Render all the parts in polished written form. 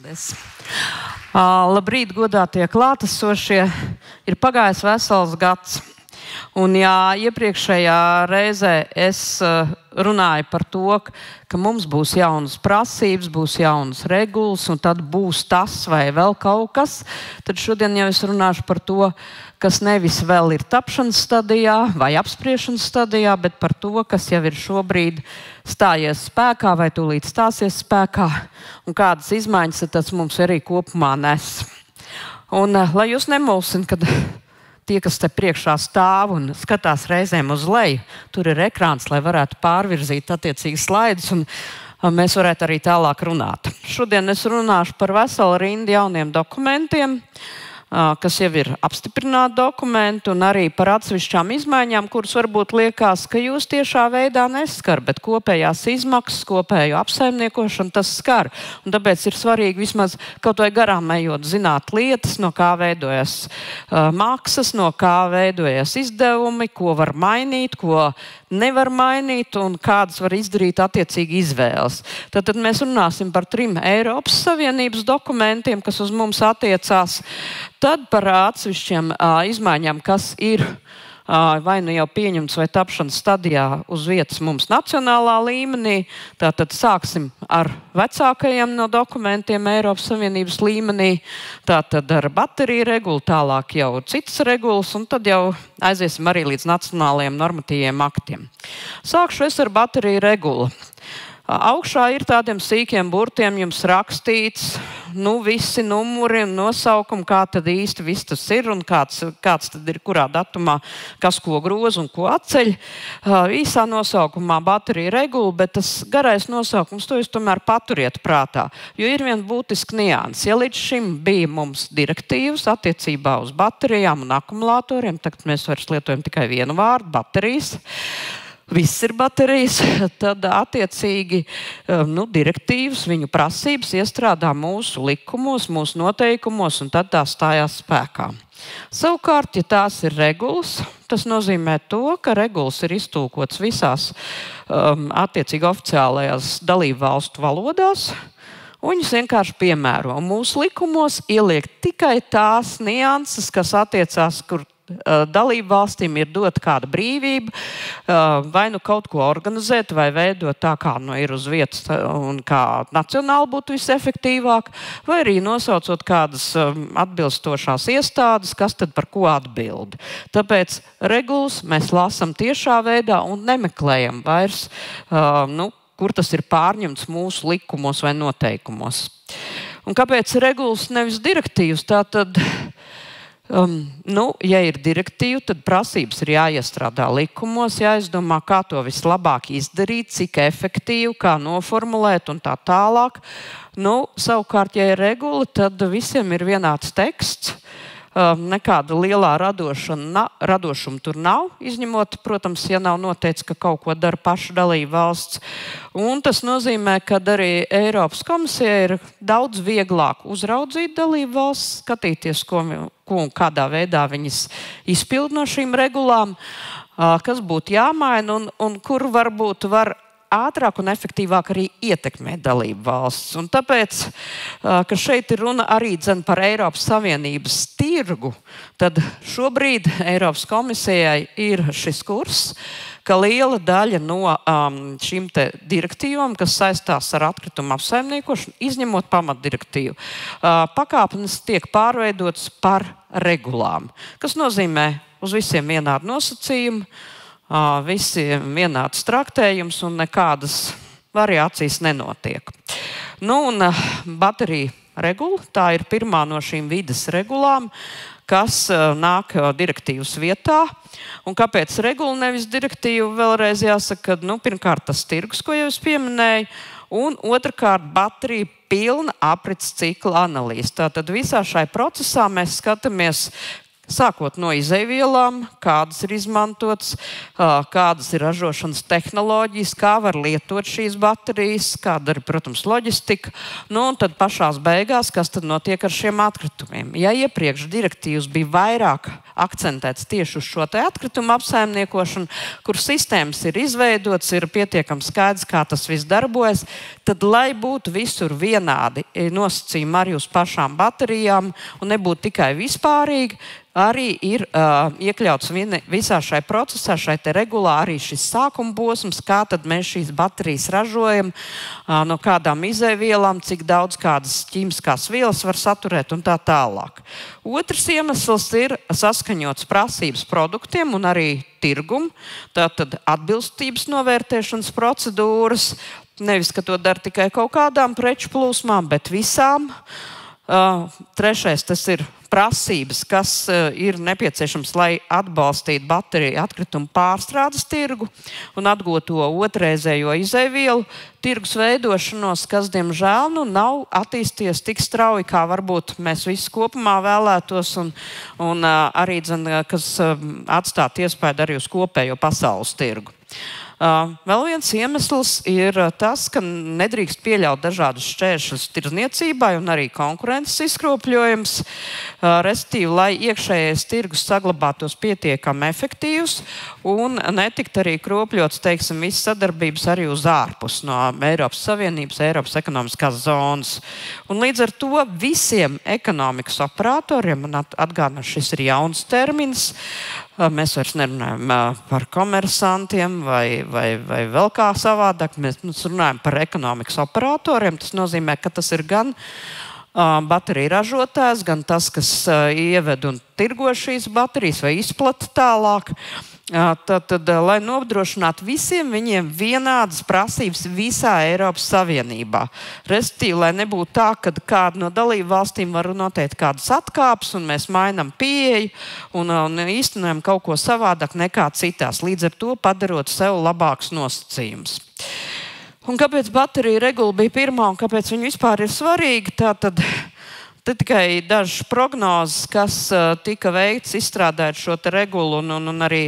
Paldies. Labrīt, godātie klātesošie. Ir pagājis vesels gads. Un ja iepriekšējā reizē es runāju par to, ka mums būs jaunas prasības, būs jaunas regulas, un tad būs tas vai vēl kaut kas, tad šodien jau es runāšu par to, kas nevis vēl ir tapšanas stadijā vai apspriešanas stadijā, bet par to, kas jau ir šobrīd stājies spēkā vai tūlīt stāsies spēkā, un kādas izmaiņas tas mums arī kopumā nes. Un lai jūs nemulsina, kad tie, kas te priekšā stāv un skatās reizēm uz leju, tur ir ekrāns, lai varētu pārvirzīt attiecīgi slaidus, un mēs varētu arī tālāk runāt. Šodien es runāšu par veselu rindu jauniem dokumentiem, kas jau ir apstiprināti dokumenti, un arī par atsevišķām izmaiņām, kuras varbūt liekas, ka jūs tiešā veidā neskar, bet kopējās izmaksas, kopējo apsaimniekošanu tas skar. Un tāpēc ir svarīgi vismaz kaut vai garām ejot zināt lietas, no kā veidojas maksas, no kā veidojas izdevumi, ko var mainīt, ko nevar mainīt un kādas var izdarīt attiecīgi izvēles. Tad mēs runāsim par 3 Eiropas Savienības dokumentiem, kas uz mums attiecās. Tad par atsevišķiem izmaiņām, kas ir vai nu jau pieņemts vai tapšanas stadijā uz vietas mums nacionālā līmenī. Tātad sāksim ar vecākajiem no dokumentiem Eiropas Savienības līmenī. Tātad ar bateriju regulu, tālāk jau citas regulas, un tad jau aiziesim arī līdz nacionālajiem normatīviem aktiem. Sākšu es ar bateriju regulu. Augšā ir tādiem sīkiem burtiem jums rakstīts, visi numuri un nosaukumi, kā tad īsti viss tas ir un kāds tad ir kurā datumā, kas ko groza un ko atceļ. Īsā nosaukumā baterija regula, bet tas garais nosaukums, to jūs tomēr paturiet prātā, jo ir viena būtiska nianse. Ja līdz šim bija mums direktīvas attiecībā uz baterijām un akumulatoriem, tagad mēs vairs lietojam tikai vienu vārdu - baterijas. Viss ir baterijas, tad attiecīgi direktīvas, viņu prasības iestrādā mūsu likumos, mūsu noteikumos, un tad tās stājās spēkā. Savukārt, ja tās ir regulas, tas nozīmē to, ka regulas ir iztulkotas visās attiecīgi oficiālajās dalību valstu valodās, un viņas vienkārši piemēro. Mūsu likumos ieliek tikai tās nianses, kas attiecās, kur dalību valstīm ir dot kāda brīvība, vai nu kaut ko organizēt, vai veidot tā, kā ir uz vietas, un kā nacionāli būtu visefektīvāk, vai arī nosaucot kādas atbilstošās iestādes, kas tad par ko atbild. Tāpēc regulas mēs lasam tiešā veidā un nemeklējam vairs, kur tas ir pārņemts mūsu likumos vai noteikumos. Un kāpēc regulas nevis direktīvas? Tātad ja ir direktīva, tad prasības ir jāiestrādā likumos, jāizdomā, kā to vislabāk izdarīt, cik efektīvi, kā noformulēt un tā tālāk. Savukārt, ja ir regula, tad visiem ir vienāds teksts. Nekāda lielā radošuma tur nav, izņemot, protams, ja nav noteikts, ka kaut ko dara paša dalība valsts. Un tas nozīmē, ka arī Eiropas komisija ir daudz vieglāk uzraudzīt dalību valsts, skatīties, ko un kādā veidā viņas izpild no šīm regulām, kas būtu jāmaina un kur varbūt var ātrāk un efektīvāk arī ietekmēt dalību valsts. Un tāpēc, ka šeit ir runa arī par Eiropas Savienības tirgu, tad šobrīd Eiropas komisijai ir šis kurs, ka liela daļa no šīm direktīvām, kas saistās ar atkritumu apsaimniekošanu, izņemot pamatdirektīvu, pakāpenes tiek pārveidotas par regulām, kas nozīmē uz visiem vienādu nosacījumu, visiem vienāds traktējums un nekādas variācijas nenotiek. Un baterija regula, tā ir pirmā no šīm vides regulām, kas nāk direktīvas vietā. Un kāpēc regula nevis direktīva? Vēlreiz jāsaka, ka pirmkārt tas tirgus, ko jau es pieminēju, un otrkārt baterija pilna aprits cikla analīze. Tātad visā šai procesā mēs skatāmies, sākot no izejvielām, kādas ir izmantotas, kādas ir ražošanas tehnoloģijas, kā var lietot šīs baterijas, kāda ir, protams, loģistika, un tad pašās beigās, kas tad notiek ar šiem atkritumiem. Ja iepriekš direktīvas bija vairāk akcentēts tieši uz šo te atkritumu apsaimniekošanu, kur sistēmas ir izveidotas, ir pietiekami skaidrs, kā tas viss darbojas, tad, lai būtu visur vienādi nosacījumi arī uz pašām baterijām un nebūtu tikai vispārīgi, arī ir iekļauts visā šai procesā, šai te regulā arī šis sākuma posms, kā tad mēs šīs baterijas ražojam, no kādām izēvielām, cik daudz kādas ķīmiskās vielas var saturēt un tā tālāk. Otrs iemesls ir saskaņots prasības produktiem un arī tirgumu, tātad atbilstības novērtēšanas procedūras, nevis, ka to dara tikai kaut kādām preču plūsmām, bet visām. Trešais, tas ir prasības, kas ir nepieciešams, lai atbalstītu bateriju atkritumu pārstrādes tirgu un atgūtu to otrreizējo izēvielu tirgus veidošanos, kas, diemžēl, nav attīstījies tik strauji, kā varbūt mēs visi kopumā vēlētos, un arī, kas atstātu iespēju arī uz kopējo pasaules tirgu. Vēl viens iemesls ir tas, ka nedrīkst pieļaut dažādus šķēršļus tirdzniecībai un arī konkurences izkropļojums, respektīvi, lai iekšējais tirgus saglabātos pietiekami efektīvs un netikt arī kropļots, teiksim, visas sadarbības arī uz ārpus no Eiropas Savienības, Eiropas ekonomiskās zonas. Un līdz ar to visiem ekonomikas operatoriem, un atgādinu, šis ir jauns termins, mēs vairs nerunājam par komersantiem vai vēl kā savādāk. Mēs runājam par ekonomikas operatoriem. Tas nozīmē, ka tas ir gan bateriju ražotājs, gan tas, kas ieved un tirgo šīs baterijas vai izplata tālāk. Tad, lai nodrošinātu visiem viņiem vienādas prasības visā Eiropas Savienībā. Respektīvi, lai nebūtu tā, ka kāda no dalību valstīm var noteikt kādas atkāpes, un mēs mainām pieeju un īstenojam kaut ko savādāk nekā citās, līdz ar to padarot sev labākus nosacījumus. Un kāpēc bateriju regula bija pirmā un kāpēc viņa vispār ir svarīga? Te tikai dažas prognozes, kas tika veikts, izstrādājot šo te regulu un arī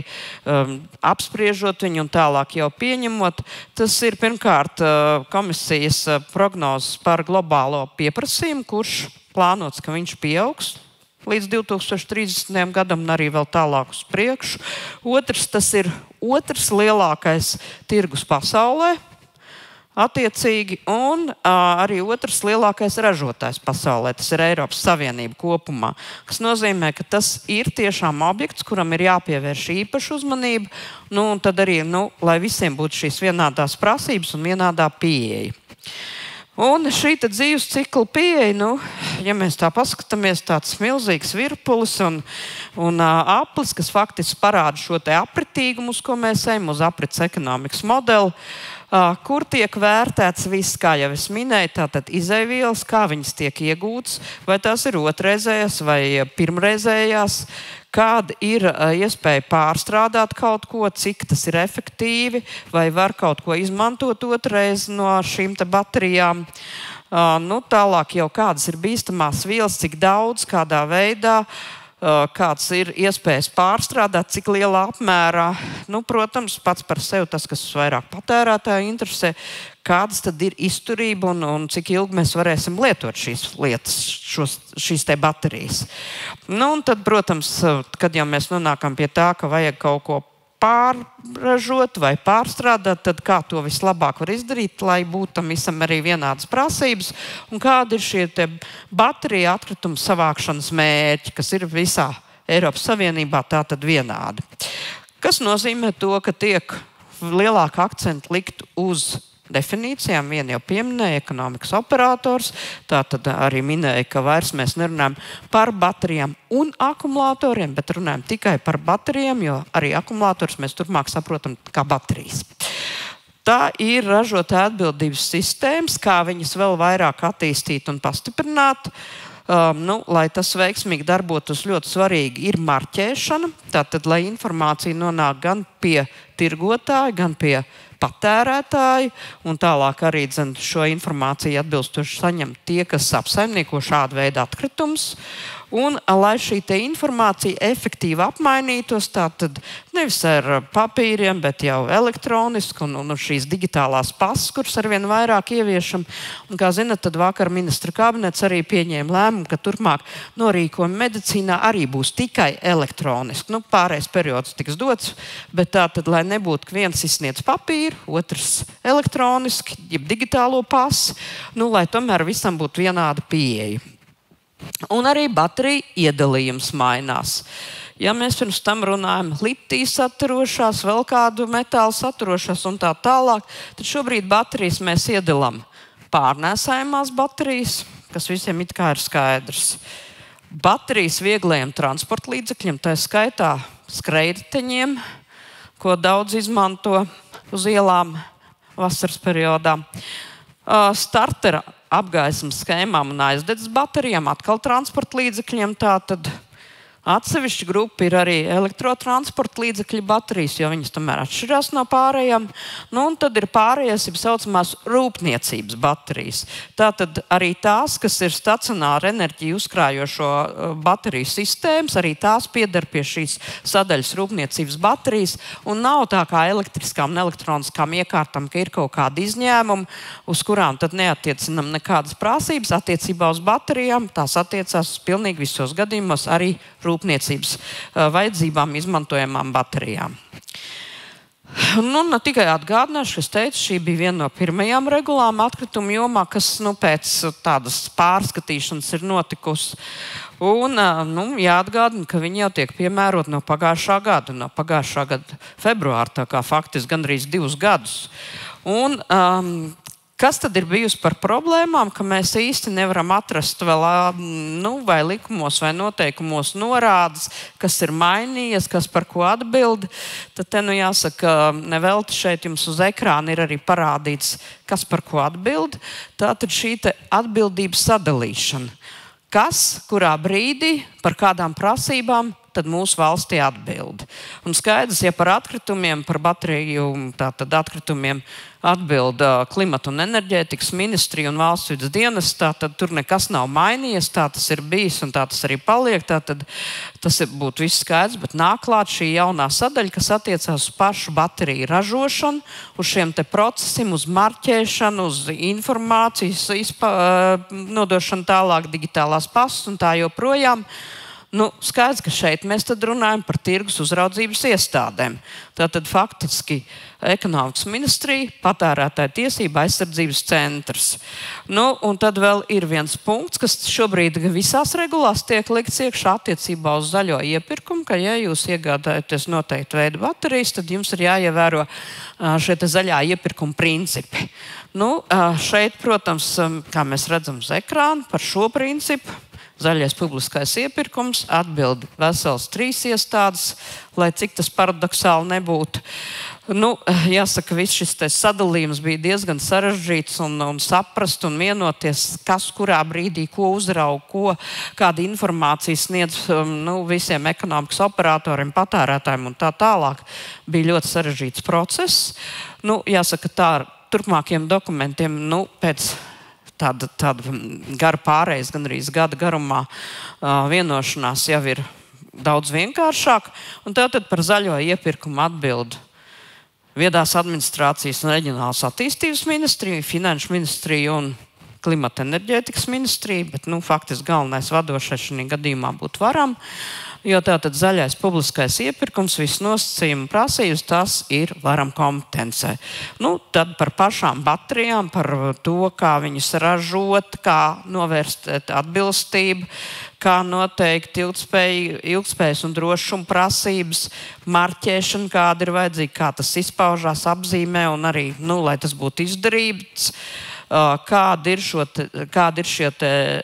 apspriežot viņu un tālāk jau pieņemot. Tas ir pirmkārt komisijas prognozes par globālo pieprasījumu, kurš plānots, ka viņš pieaugs līdz 2030. gadam un arī vēl tālāk uz priekšu. Otrs, tas ir otrs lielākais tirgus pasaulē. Attiecīgi, un arī otrs lielākais ražotājs pasaulē, tas ir Eiropas Savienība kopumā, kas nozīmē, ka tas ir tiešām objekts, kuram ir jāpievērš īpaša uzmanība, un tad arī, lai visiem būtu šīs vienādās prasības un vienādā pieeja. Un šī dzīves cikla pieeja, ja mēs tā paskatāmies, tāds milzīgs virpulis un aplis, kas faktiski parāda šo te apritīgumu, uz ko mēs ejam, uz aprits ekonomikas modeli, kur tiek vērtēts viss, kā jau es minēju, tātad izēvielas, kā viņas tiek iegūtas, vai tās ir otrreizējās vai pirmreizējās, kāda ir iespēja pārstrādāt kaut ko, cik tas ir efektīvi, vai var kaut ko izmantot otrreiz no šīm te baterijām. Tālāk jau kādas ir bīstamās vielas, cik daudz, kādā veidā, kāds ir iespējas pārstrādāt, cik lielā apmērā. Protams, pats par sevi tas, kas vairāk patērētāju interesē, kādas tad ir izturība un cik ilgi mēs varēsim lietot šīs lietas, šīs te baterijas. Un tad, protams, kad jau mēs nonākam pie tā, ka vajag kaut ko pārražot vai pārstrādāt, tad kā to vislabāk var izdarīt, lai būtu tam visam arī vienādas prasības, un kādi ir šie te bateriju atkritumu savākšanas mērķi, kas ir visā Eiropas Savienībā tātad vienādi. Kas nozīmē to, ka tiek lielāka akcenta likt uz definīcijām. Vienu jau pieminēja ekonomikas operators, tātad arī minēja, ka vairs mēs nerunājam par baterijām un akumulatoriem, bet runājam tikai par baterijām, jo arī akumulators mēs turpmāk saprotam kā baterijas. Tā ir ražotāja atbildības sistēmas, kā viņas vēl vairāk attīstīt un pastiprināt. Lai tas veiksmīgi darbotos, ļoti svarīgi ir marķēšana. Tātad, lai informācija nonāk gan pie tirgotāja, gan pie patērētāji, un tālāk arī šo informāciju atbilstoši saņem tie, kas apsaimnieko šādu veidu atkritumus. Un, lai šī informācija efektīvi apmainītos, tātad nevis ar papīriem, bet jau elektroniski un šīs digitālās pasas, kuras arvien vairāk ieviešam. Un, kā zinat, tad vakar ministra kabinets arī pieņēma lēmumu, ka turpmāk norīkojumi medicīnā arī būs tikai elektroniski. Pārējais periods tiks dots, bet tātad, lai nebūtu, ka viens izsniedz papīru, otrs elektroniski, jeb digitālo pasu, lai tomēr visam būtu vienāda pieeja. Un arī bateriju iedalījums mainās. Ja mēs pirms tam runājam litiju saturošās, vēl kādu metālu saturošās un tā tālāk, tad šobrīd baterijas mēs iedalām pārnēsājumās baterijas, kas visiem it kā ir skaidrs. Baterijas vieglajiem transporta līdzekļiem, tā skaitā skrejriteņiem, ko daudz izmanto uz ielām vasaras periodā. Startera apgaismas schēmām un aizdedzes baterijām, atkal transporta līdzekļiem. Tātad atsevišķa grupa ir arī elektrotransporta līdzekļu baterijas, jo viņas tomēr atšķirās no pārējām. Un tad ir pārējās, jau saucamās rūpniecības baterijas. Tātad arī tās, kas ir stacionāra enerģiju uzkrājošo bateriju sistēmas, arī tās pieder pie šīs sadaļas rūpniecības baterijas. Un nav tā kā elektriskām un elektroniskām iekārtām, ka ir kaut kādi izņēmumi, uz kurām tad neatiecinam nekādas prasības. Attiecībā uz baterijām tās attiecās uz pilnīgi visos gadījumos arī rūpniecības vajadzībām izmantojamām baterijām. Ne tikai atgādināšu, es teicu, šī bija viena no pirmajām regulām atkritumu jomā, kas pēc tādas pārskatīšanas ir notikusi. Un jāatgādina, ka viņi jau tiek piemērot no pagājušā gada februāra, tā kā faktiski gandrīz 2 gadus. Un kas tad ir bijusi par problēmām, ka mēs īsti nevaram atrast vēl vai likumos vai noteikumos norādes, kas ir mainījies, kas par ko atbild. Tad te jāsaka, nevelti šeit jums uz ekrāna ir arī parādīts, kas par ko atbild. Tātad šī atbildības sadalīšana. Kas, kurā brīdī, par kādām prasībām tad mūsu valstī atbild. Un skaidrs, ja par atkritumiem, par bateriju, tātad atkritumiem atbild klimata un enerģētikas ministrija un valsts vides dienests, tātad tur nekas nav mainījies, tā tas ir bijis un tā tas arī paliek. Tātad tas būtu viss skaidrs, bet nāk klāt šī jaunā sadaļa, kas attiecās uz pašu bateriju ražošanu, uz šiem procesiem, uz marķēšanu, uz informācijas nodošanu tālāk, digitālās pasas un tā joprojām. Skaidrs, ka šeit mēs tad runājam par tirgus uzraudzības iestādēm. Tātad faktiski ekonomikas ministrija, patērētāja tiesība aizsardzības centrs. Un tad vēl ir viens punkts, kas šobrīd visās regulās tiek likts iekšā attiecībā uz zaļo iepirkumu, ka ja jūs iegādājaties noteiktu veidu baterijas, tad jums ir jāievēro šie zaļā iepirkuma principi. Šeit, protams, kā mēs redzam uz ekrāna, par šo principu zaļais publiskais iepirkums atbild vesels 3 iestādes, lai cik tas paradoxāli nebūtu. Jāsaka, viss šis sadalījums bija diezgan sarežģīts un saprast un vienoties, kas kurā brīdī ko uzrauga, kāda informācija sniedz visiem ekonomikas operatoriem, patērētājiem un tā tālāk. Bija ļoti sarežģīts process. Jāsaka, tā ar turpmākiem dokumentiem pēc tāda gara pārējais, gandrīz gada garumā vienošanās jau ir daudz vienkāršāk. Un tātad par zaļo iepirkumu atbild Viedās administrācijas un reģionālās attīstības ministrija, Finanšu ministrija un Klimata enerģētikas ministrija, bet faktiski galvenais vadošais šajā gadījumā būtu Varam. Jo tātad zaļais publiskais iepirkums, visas nosacījuma prasības, tas ir Varam kompetencē. Tad par pašām baterijām, par to, kā viņas ražot, kā novērst atbilstību, kā noteikt ilgspējas un drošuma prasības, marķēšana, kāda ir vajadzīga, kā tas izpaužās apzīmē un arī, lai tas būtu izdarīts. Kādi ir šie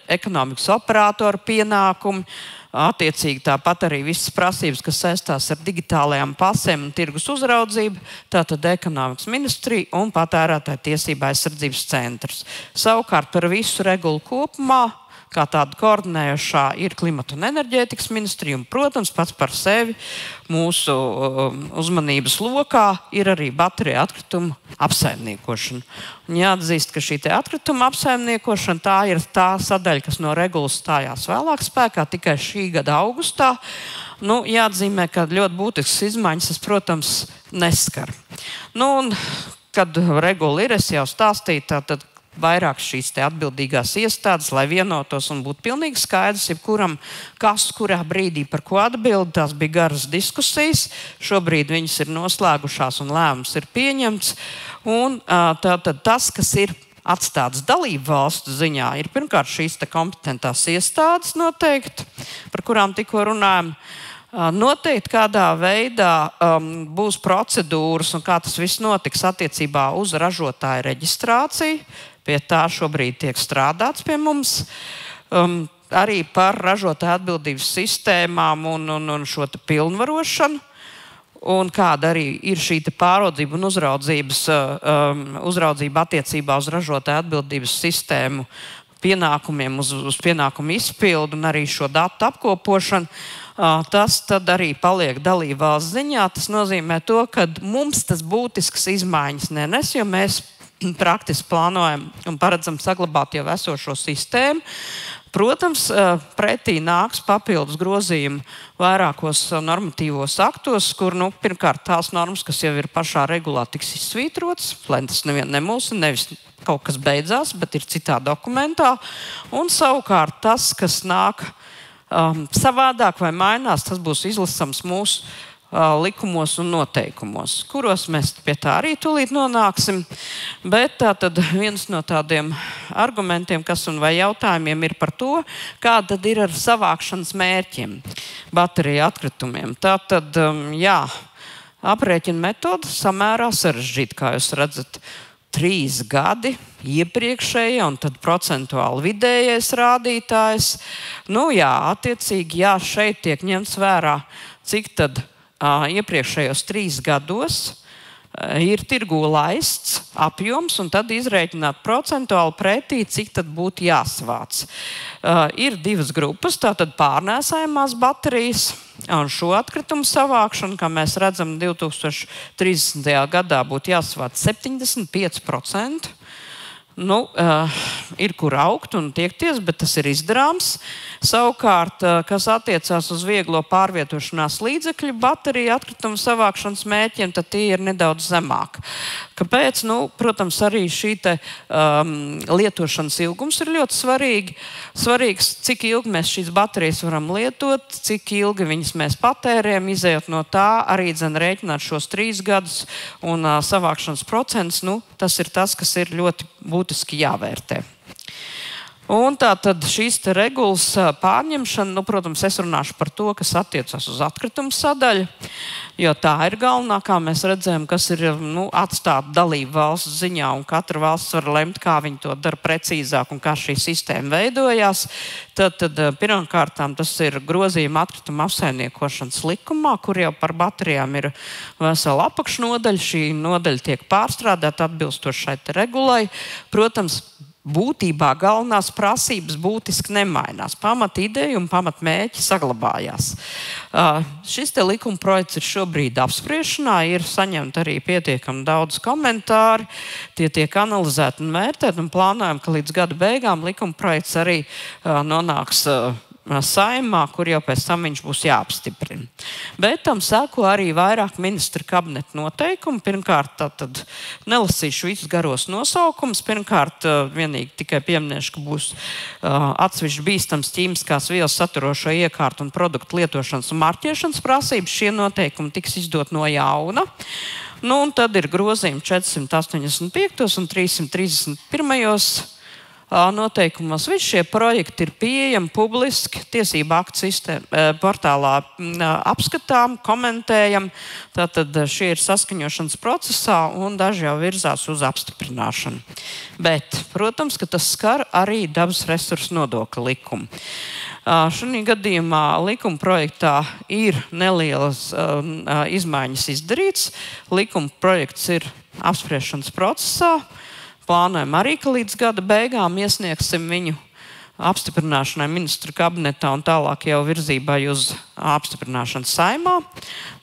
ekonomikas operātoru pienākumi, attiecīgi tāpat arī visas prasības, kas saistās ar digitālajām pasēm un tirgus uzraudzību, tātad Ekonomikas ministrija un Patērētāju tiesību aizsardzības centrs. Savukārt par visu regulu kopumā, kā tāda koordinējošā, ir Klimata un enerģētikas ministrija, un, protams, pats par sevi mūsu uzmanības lokā ir arī bateriju atkritumu apsaimniekošana. Un jāatzīst, ka šī atkrituma apsaimniekošana tā ir tā sadaļa, kas no regulas stājās vēlāk spēkā, tikai šī gada augustā. Jāatzīmē, ka ļoti būtiskas izmaiņas tas, protams, neskar. Un, kad regula ir, es jau stāstīju, tad vairāk šīs atbildīgās iestādes, lai vienotos un būtu pilnīgi skaidrs, jebkuram, kas kurā brīdī par ko atbild. Tās bija garas diskusijas. Šobrīd viņas ir noslēgušās un lēmums ir pieņemts. Un tātad tas, kas ir atstāts dalību valstu ziņā, ir pirmkārt šīs kompetentās iestādes noteikti, par kurām tikko runājam. Noteikti kādā veidā būs procedūras un kā tas viss notiks attiecībā uz ražotāju reģistrāciju. Pie tā šobrīd tiek strādāts pie mums. Arī par ražotāju atbildības sistēmām un šo pilnvarošanu. Un kāda arī ir šī pāraudzība un uzraudzība attiecībā uz ražotāju atbildības sistēmu pienākumiem, uz pienākumu izpildu un arī šo datu apkopošanu. Tas tad arī paliek dalībvalsts ziņā. Tas nozīmē to, ka mums tas būtisks izmaiņas nenes, jo mēs praktiski plānojam un paredzam saglabāt jau esošo sistēmu. Protams, pretī nāks papildus grozījumi vairākos normatīvos aktos, kur pirmkārt tās normas, kas jau ir pašā regulā, tiks izsvītrotas, lai tas nevienu nemulsina, nevis kaut kas beidzās, bet ir citā dokumentā. Un savukārt tas, kas nāk savādāk vai mainās, tas būs izlasams mūsu likumos un noteikumos, kuros mēs pie tā arī tūlīt nonāksim. Bet tātad viens no tādiem argumentiem, vai jautājumiem ir par to, kāda tad ir ar savākšanas mērķiem bateriju atkritumiem. Tātad, aprēķina metode samērā sarežģīta, kā jūs redzat. 3 gadi iepriekšējie un tad procentuāli vidējais rādītājs. Attiecīgi, šeit tiek ņemts vērā, cik tad iepriekšējos 3 gados ir tirgū laists apjoms, un tad izrēķināt procentuāli pretī, cik tad būtu jāsavāc. Ir 2 grupas, tātad pārnēsājumās baterijas un šo atkritumu savākšanu, kā mēs redzam, 2030. gadā būtu jāsavāc 75%. Ir kur augt un tiekties, bet tas ir izdarāms. Savukārt, kas attiecās uz vieglo pārvietošanās līdzekļu bateriju atkritumu savākšanas mērķiem, tad tie ir nedaudz zemāk. Kāpēc? Protams, arī šī lietošanas ilgums ir ļoti svarīgs, cik ilgi mēs šīs baterijas varam lietot, cik ilgi viņas mēs patērējam, izējot no tā, arī rēķināt šos 3 gadus un savākšanas procents. Tas ir tas, kas ir ļoti būtiski jāvērtē. Un tātad šīs regulas pārņemšana, protams, es runāšu par to, kas attiecas uz atkritumu sadaļu, jo tā ir galvenā, kā mēs redzējām, kas ir atstāta dalību valsts ziņā, un katra valsts var lemt, kā viņi to dara precīzāk un kā šī sistēma veidojās. Tad pirmkārtām tas ir grozījuma atkrituma apsaimniekošanas likumā, kur jau par baterijām ir vesela apakšnodaļa. Šī nodaļa tiek pārstrādāta atbilstoši šai regulai. Protams, būtībā galvenās prasības būtiski nemainās. Pamat ideja un pamat mērķi saglabājās. Šis likuma projekts ir šobrīd apspriešanā, ir saņemti arī pietiekami daudz komentāri. Tie tiek analizēti un vērtēti, un plānojam, ka līdz gada beigām likuma projekts arī nonāks Saeimā, kur jau pēc tam viņš būs jāapstiprina. Bet tam seko arī vairāk ministra kabineta noteikumu. Pirmkārt, tad nelasīšu visus garos nosaukumus. Pirmkārt, vienīgi tikai pieminēšu, ka būs atsevišķi bīstams ķīmiskās vielas saturošo iekārtu un produktu lietošanas un marķēšanas prasības. Šie noteikumi tiks izdot no jauna. Un tad ir grozījumi 485. un 331. noteikumos. Visi šie projekti ir pieejami publiski, tiesību aktu portālā apskatām, komentējam. Tātad šie ir saskaņošanas procesā un daži jau virzās uz apstiprināšanu. Bet, protams, ka tas skar arī dabas resursu nodokļa likumu. Šajā gadījumā likuma projektā ir nelielas izmaiņas izdarīts. Likuma projekts ir apspriešanas procesā. Plānojam arī, ka līdz gada beigām iesniegsim viņu apstiprināšanai ministru kabinetā un tālāk jau virzībai uz apstiprināšanu Saeimā.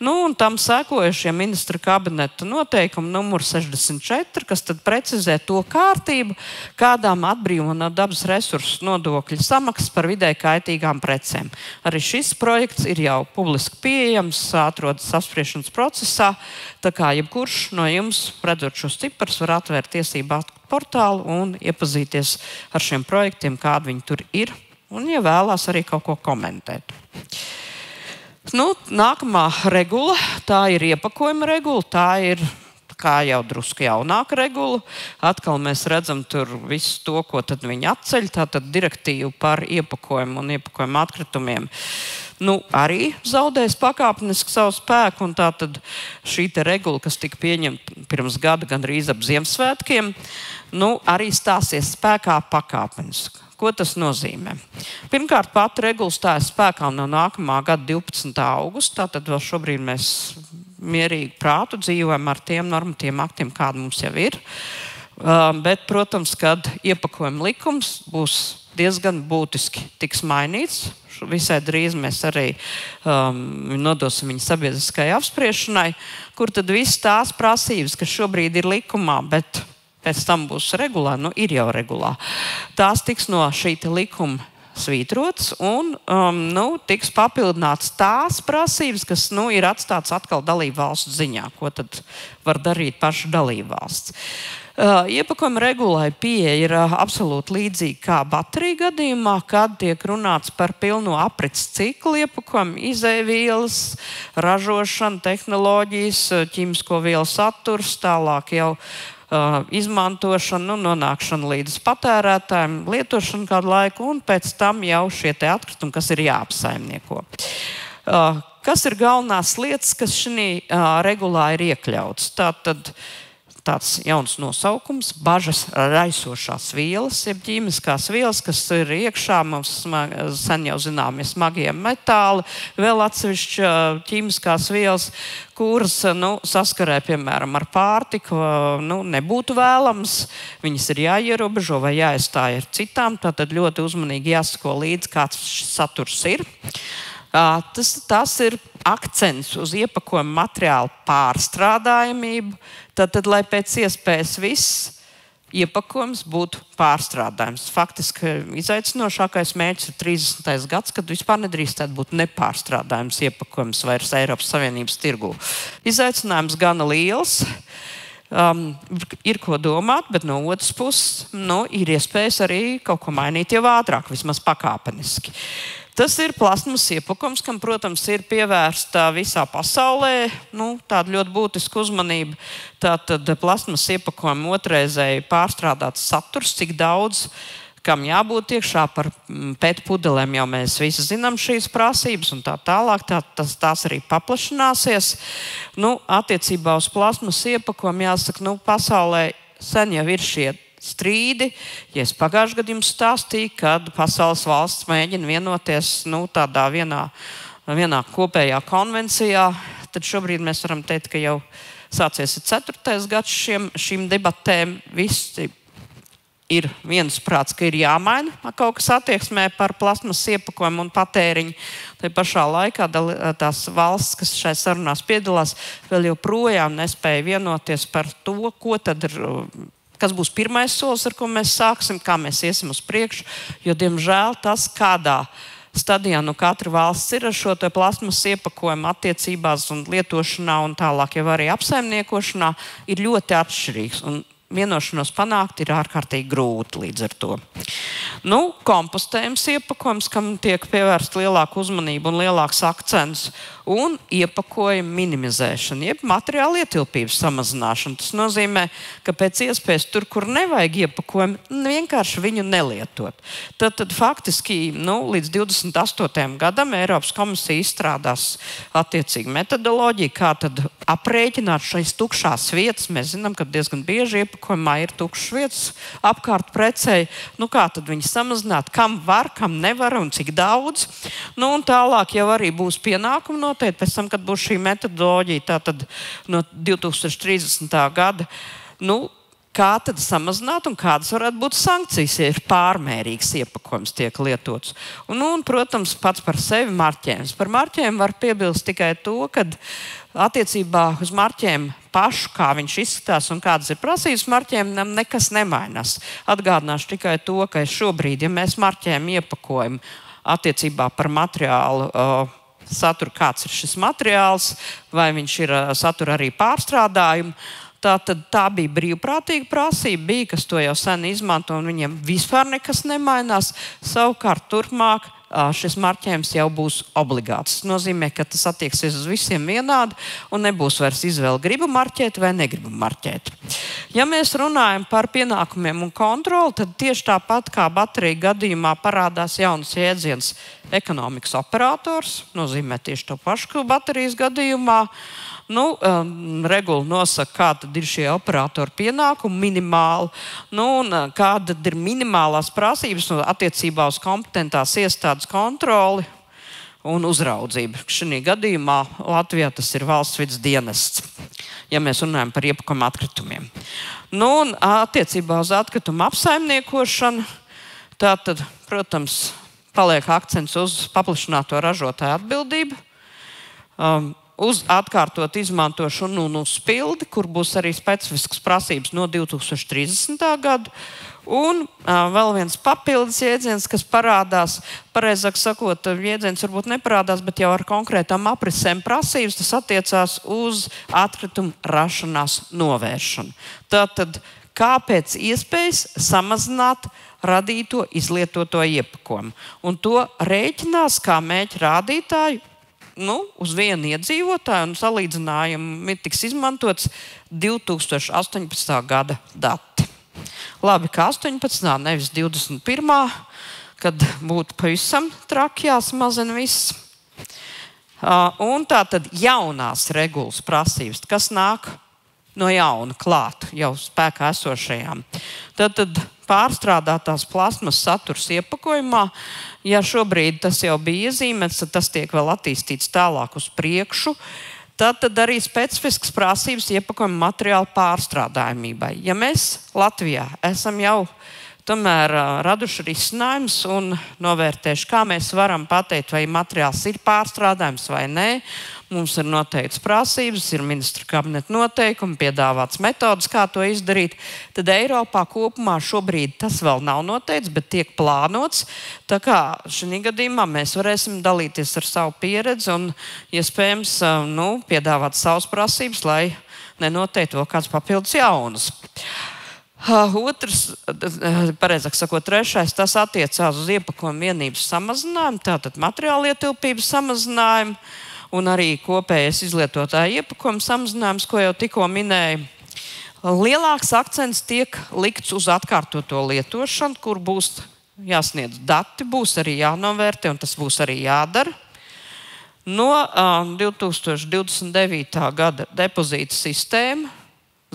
Un tam sekojušie ministra kabineta noteikumi numur 64, kas tad precizē to kārtību, kādām atbrīvo no dabas resursu nodokļu samaksas par vidē kaitīgām precēm. Arī šis projekts ir jau publiski pieejams, atrodas apspriešanas procesā, tā kā jebkurš no jums, redzot šos ciparus, var atvērt tiesību aktu portālu un iepazīties ar šiem projektiem, kādi viņi tur ir, un, ja vēlās, arī kaut ko komentēt. Nākamā regula, tā ir iepakojuma regula, tā ir kā jau drusku jaunāka regula. Atkal mēs redzam tur visu to, ko tad viņi atceļ, tātad direktīvu par iepakojumu un iepakojumu atkritumiem. Arī zaudēs pakāpeniski savu spēku, un tātad šī te regula, kas tika pieņemta pirms gada gandrīz ap Ziemassvētkiem, arī stāsies spēkā pakāpeniski. Ko tas nozīmē? Pirmkārt, pati regula stājas spēkā no nākamā gada 12. augusta, tātad vēl šobrīd mēs mierīgi prātu dzīvojam ar tiem normatīviem aktiem, kādi mums jau ir. Bet, protams, kad iepakojuma likums būs diezgan būtiski tiks mainīts. Visai drīz mēs arī nodosim viņu sabiedriskai apspriešanai, kur tad viss tās prasības, kas šobrīd ir likumā, bet pēc tam būs regulā, ir jau regulā. Tās tiks no šī likuma svītrots un tiks papildināts tās prasības, kas ir atstāts atkal dalību valstu ziņā, ko tad var darīt paša dalību valsts. Iepakojuma regulai pieeja ir absolūti līdzīga kā bateriju gadījumā, kad tiek runāts par pilno aprits ciklu iepakojumu, izēvielas, ražošana, tehnoloģijas, ķīmisko vielu saturs, tālāk jau izmantošana, nonākšana līdz patērētājiem, lietošana kādu laiku, un pēc tam jau šie te atkritumi, kas ir jāapsaimnieko. Kas ir galvenās lietas, kas šī regulā ir iekļauts? Tātad tāds jauns nosaukums - bažas raisošās vielas, jeb ķīmiskās vielas, kas ir iekšā, mums sen jau zināmie smagie metāli, vēl atsevišķi ķīmiskās vielas, kuras saskarē, piemēram, ar pārtiku, nebūtu vēlams. Viņas ir jāierobežo vai jāaizstāj ar citām, tātad ļoti uzmanīgi jāsako līdzi, kāds šis saturs ir. Tas ir akcents uz iepakojuma materiālu pārstrādājamību, tad, lai pēc iespējas viss iepakojums būtu pārstrādājams. Faktiski izaicinošākais mērķis ir 30. gads, kad vispār nedrīkstētu būt nepārstrādājams iepakojums vairs Eiropas Savienības tirgū. Izaicinājums gana liels. Ir ko domāt, bet no otras puses ir iespējas arī kaut ko mainīt jau ātrāk, vismaz pakāpeniski. Tas ir plasmas iepakojums, kam, protams, ir pievērsta visā pasaulē tāda ļoti būtiska uzmanība. Tātad plasmas iepakojuma otrreizēji pārstrādāts saturs, cik daudz, kam jābūt iekšā par PET pudelēm, jau mēs visi zinām šīs prasības un tā tālāk, tās arī paplašināsies. Attiecībā uz plasmas iepakojumu jāsaka, pasaulē sen jau ir šie strīdi. Ja es pagājušajā gadā jums stāstīju, kad pasaules valsts mēģina vienoties tādā vienā kopējā konvencijā, tad šobrīd mēs varam teikt, ka jau sācies 4. gads šīm debatēm. Visi ir viensprāts, ka ir jāmaina kaut kas attieksmē par plasmas iepakojumu un patēriņu. Tai pašā laikā tās valsts, kas šai sarunās piedalās, vēl joprojām nespēja vienoties par to, kas būs pirmais solis, ar ko mēs sāksim, kā mēs iesim uz priekšu. Jo, diemžēl, tas, kādā stadijā katra valsts ir ar šo plasmas iepakojumu attiecībās un lietošanā un tālāk jau arī apsaimniekošanā, ir ļoti atšķirīgs. Un vienošanos panākt ir ārkārtīgi grūti līdz ar to. Kompostējums iepakojums, kam tiek pievērsta lielāka uzmanība un lielāks akcents. un iepakojuma minimizēšana, jeb materiāla ietilpības samazināšana. Tas nozīmē, ka pēc iespējas tur, kur nevajag iepakojumu, vienkārši viņu nelietot. Tad faktiski līdz 28. gadam Eiropas komisija izstrādās attiecīgi metodoloģiju, kā tad aprēķināt šīs tukšās vietas. Mēs zinām, ka diezgan bieži iepakojumā ir tukšas vietas apkārt precei. Kā tad viņi samazināt, kam var, kam nevar un cik daudz. Un tālāk jau arī būs pienākumi noteikti, pēc tam, kad būs šī metodoloģija, tātad no 2030. gada. Kā tad samazināt un kādas varētu būt sankcijas, ja ir pārmērīgs iepakojums tiek lietots. Protams, pats par sevi marķējums. Par marķējumu var piebilst tikai to, ka attiecībā uz marķējumu pašu, kā viņš izskatās un kādas ir prasības marķējumam, nekas nemainās. Atgādināšu tikai to, ka šobrīd, ja mēs marķējam iepakojumu attiecībā par materiālu saturu, kāds ir šis materiāls, vai viņš ir satura arī pārstrādājumu, tā bija brīvprātīga prasība, kas to jau sen izmanto, un viņiem vispār nekas nemainās. Savukārt turpmāk šis marķējums jau būs obligāts. Tas nozīmē, ka tas attieksies uz visiem vienādi un nebūs vairs izvēle gribu marķēt vai negribu marķēt. Ja mēs runājam par pienākumiem un kontroli, tad tieši tāpat kā bateriju gadījumā parādās jauns jēdziens ekonomikas operators. Nozīmē tieši to pašu, ka baterijas gadījumā. Regula nosaka, kāda ir šie operatori pienākumi minimāli, un kāda ir minimālās prasības attiecībā uz kompetentās iestādes kontroli un uzraudzību. Šajā gadījumā Latvijā tas ir valsts vides dienests, ja mēs runājam par iepakojuma atkritumiem. Attiecībā uz atkritumu apsaimniekošanu, tātad, protams, paliek akcents uz paplašināto ražotāju atbildību, uz atkārtot izmantošanu un uzpildi, kur būs arī specifiskas prasības no 2030. gada. Un vēl viens papildus jēdziens, kas parādās, pareizāk sakot, jēdziens varbūt neparādās, bet jau ar konkrētām aprisēm prasības, tas attiecās uz atkritumu rašanās novēršanu. Tātad, kā pēc iespējas samazināt radīto izlietoto iepakojumu. Un to rēķinās kā mērķa rādītāju uz vienu iedzīvotāju, un salīdzinājumi tiks izmantots 2018. gada dati. Labi, ka 18. nevis 21. kad būtu pavisam traki jāsamazina viss. Un tā tad jaunās regulas prasības, kas nāk no jauna klāt, jau spēkā esošajām. Tad pārstrādātās plasmas saturs iepakojumā, ja šobrīd tas jau bija iezīmēts, tad tas tiek vēl attīstīts tālāk uz priekšu. Tad arī specifiskas prasības iepakojuma materiālu pārstrādājumībai. Ja mēs Latvijā esam jau tomēr raduši risinājumus un novērtējuši, kā mēs varam pateikt, vai materiāls ir pārstrādājums vai nē. Mums ir noteikts prasības, ir ministra kabineta noteikumi, piedāvāts metodas, kā to izdarīt. Tad Eiropā kopumā šobrīd tas vēl nav noteikts, bet tiek plānots. Tā kā šajā gadījumā mēs varēsim dalīties ar savu pieredzi un, iespējams, piedāvāt savas prasības, lai nenoteikti vēl kāds papildus jaunas. Otrs, pareizāk sakot, trešais, tas attiecās uz iepakojuma vienības samazinājumu, tātad materiāla ietilpības samazinājumu un arī kopējais izlietotāja iepakojuma samazinājums, ko jau tikko minēju. Lielāks akcents tiek likts uz atkārtoto lietošanu, kur būs jāsniedz dati, būs arī jānovērtē un tas būs arī jādara. No 2029. gada depozīta sistēma